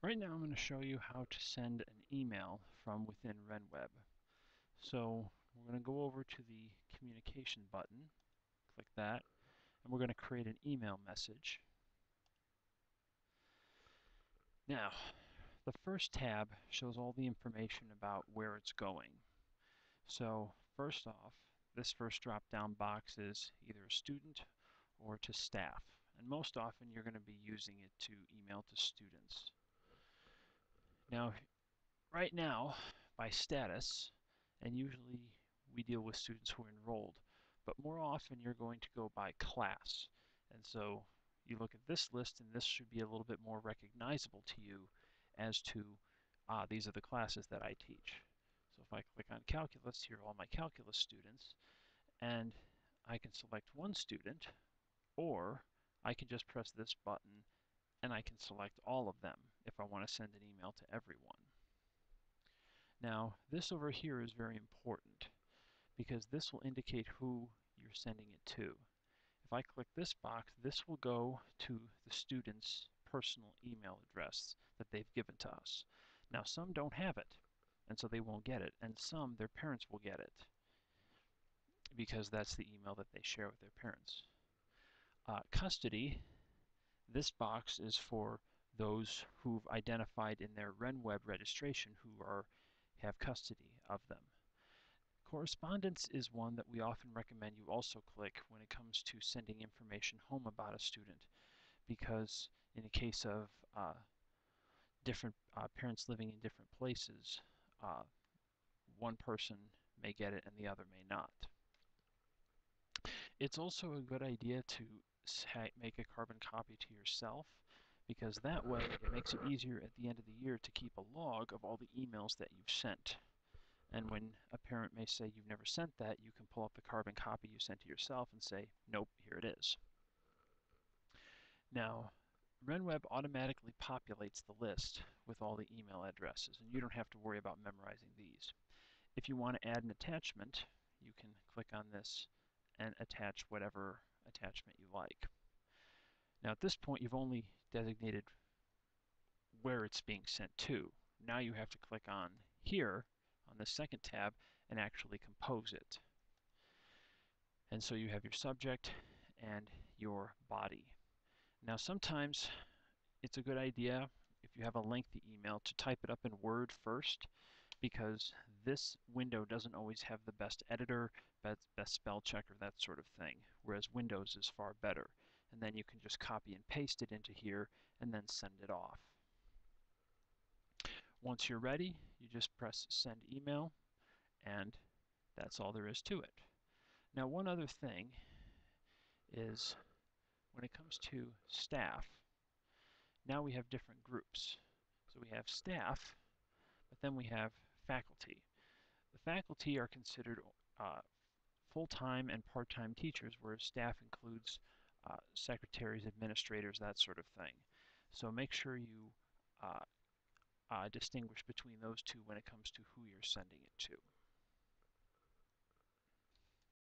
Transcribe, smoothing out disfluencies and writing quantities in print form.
Right now I'm going to show you how to send an email from within RenWeb. So we're going to go over to the communication button, click that, and we're going to create an email message. Now, the first tab shows all the information about where it's going. So first off, this first drop-down box is either a student or to staff. And most often you're going to be using it to email to students. Now, right now, by status, and usually we deal with students who are enrolled, but more often you're going to go by class. And so you look at this list, and this should be a little bit more recognizable to you as to, these are the classes that I teach. So if I click on calculus, here are all my calculus students, and I can select one student, or I can just press this button and I can select all of them if I want to send an email to everyone. Now, this over here is very important because this will indicate who you're sending it to. If I click this box, this will go to the student's personal email address that they've given to us. Now, some don't have it, and so they won't get it, and some, their parents will get it because that's the email that they share with their parents. Custody, this box is for those who've identified in their RenWeb registration who have custody of them. Correspondence is one that we often recommend you also click when it comes to sending information home about a student, because in the case of different parents living in different places, one person may get it and the other may not. It's also a good idea to make a carbon copy to yourself, because that way it makes it easier at the end of the year to keep a log of all the emails that you've sent. And when a parent may say you've never sent that, you can pull up the carbon copy you sent to yourself and say, nope, here it is. Now, RenWeb automatically populates the list with all the email addresses, and you don't have to worry about memorizing these. If you want to add an attachment, you can click on this and attach whatever attachment you like. Now at this point, you've only designated where it's being sent to. Now you have to click on here on the second tab and actually compose it. And so you have your subject and your body. Now sometimes it's a good idea, if you have a lengthy email, to type it up in Word first, because this window doesn't always have the best editor, best spell checker, that sort of thing, whereas Windows is far better. And then you can just copy and paste it into here and then send it off. Once you're ready, you just press send email, and that's all there is to it. Now, one other thing is when it comes to staff, now we have different groups. So we have staff, but then we have faculty. The faculty are considered full-time and part-time teachers, whereas staff includes secretaries, administrators, that sort of thing. So make sure you distinguish between those two when it comes to who you're sending it to.